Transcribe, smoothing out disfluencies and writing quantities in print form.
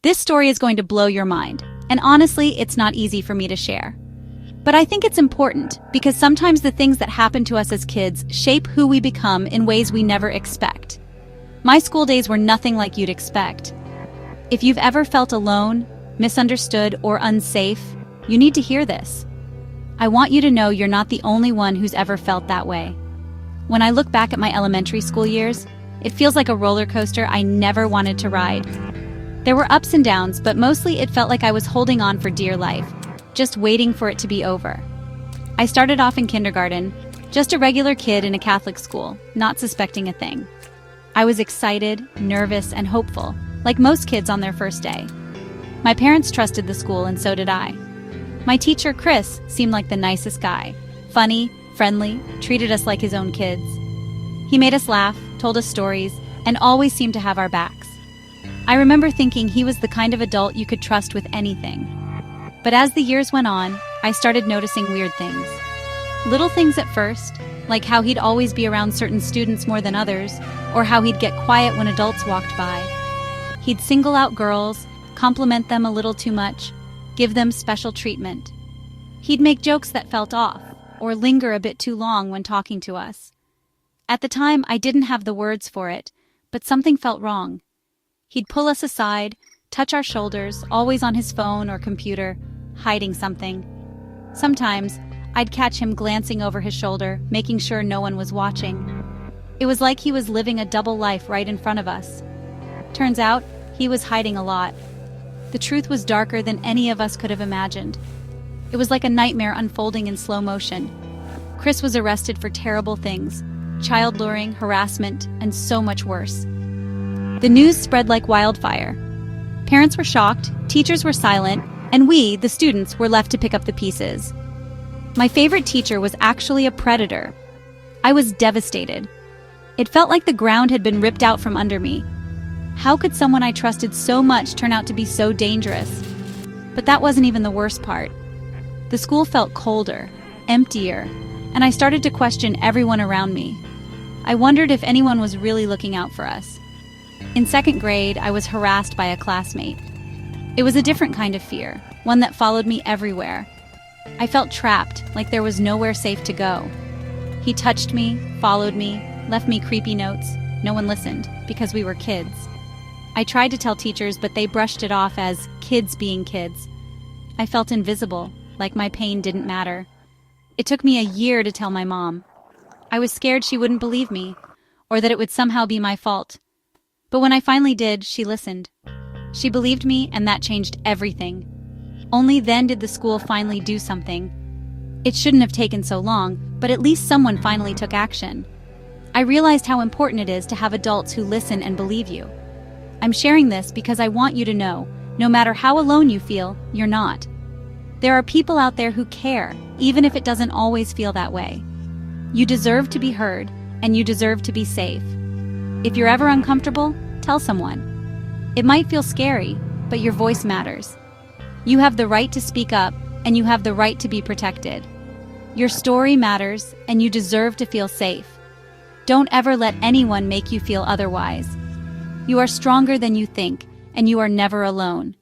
This story is going to blow your mind, and honestly, it's not easy for me to share. But I think it's important because sometimes the things that happen to us as kids shape who we become in ways we never expect. My school days were nothing like you'd expect. If you've ever felt alone, misunderstood, or unsafe, you need to hear this. I want you to know you're not the only one who's ever felt that way. When I look back at my elementary school years, it feels like a roller coaster I never wanted to ride. There were ups and downs, but mostly it felt like I was holding on for dear life, just waiting for it to be over. I started off in kindergarten, just a regular kid in a Catholic school, not suspecting a thing. I was excited, nervous, and hopeful, like most kids on their first day. My parents trusted the school, and so did I. My teacher, Chris, seemed like the nicest guy. Funny, friendly, treated us like his own kids. He made us laugh, told us stories, and always seemed to have our backs. I remember thinking he was the kind of adult you could trust with anything. But as the years went on, I started noticing weird things. Little things at first, like how he'd always be around certain students more than others, or how he'd get quiet when adults walked by. He'd single out girls, compliment them a little too much, give them special treatment. He'd make jokes that felt off, or linger a bit too long when talking to us. At the time, I didn't have the words for it, but something felt wrong. He'd pull us aside, touch our shoulders, always on his phone or computer, hiding something. Sometimes, I'd catch him glancing over his shoulder, making sure no one was watching. It was like he was living a double life right in front of us. Turns out, he was hiding a lot. The truth was darker than any of us could have imagined. It was like a nightmare unfolding in slow motion. Chris was arrested for terrible things, child luring, harassment, and so much worse. The news spread like wildfire. Parents were shocked, teachers were silent, and we, the students, were left to pick up the pieces. My favorite teacher was actually a predator. I was devastated. It felt like the ground had been ripped out from under me. How could someone I trusted so much turn out to be so dangerous? But that wasn't even the worst part. The school felt colder, emptier, and I started to question everyone around me. I wondered if anyone was really looking out for us. In second grade, I was harassed by a classmate. It was a different kind of fear, one that followed me everywhere. I felt trapped, like there was nowhere safe to go. He touched me, followed me, left me creepy notes. No one listened, because we were kids. I tried to tell teachers, but they brushed it off as kids being kids. I felt invisible, like my pain didn't matter. It took me a year to tell my mom. I was scared she wouldn't believe me, or that it would somehow be my fault. But when I finally did, she listened. She believed me, and that changed everything. Only then did the school finally do something. It shouldn't have taken so long, but at least someone finally took action. I realized how important it is to have adults who listen and believe you. I'm sharing this because I want you to know, no matter how alone you feel, you're not. There are people out there who care, even if it doesn't always feel that way. You deserve to be heard, and you deserve to be safe. If you're ever uncomfortable, tell someone. It might feel scary, but your voice matters. You have the right to speak up, and you have the right to be protected. Your story matters, and you deserve to feel safe. Don't ever let anyone make you feel otherwise. You are stronger than you think, and you are never alone.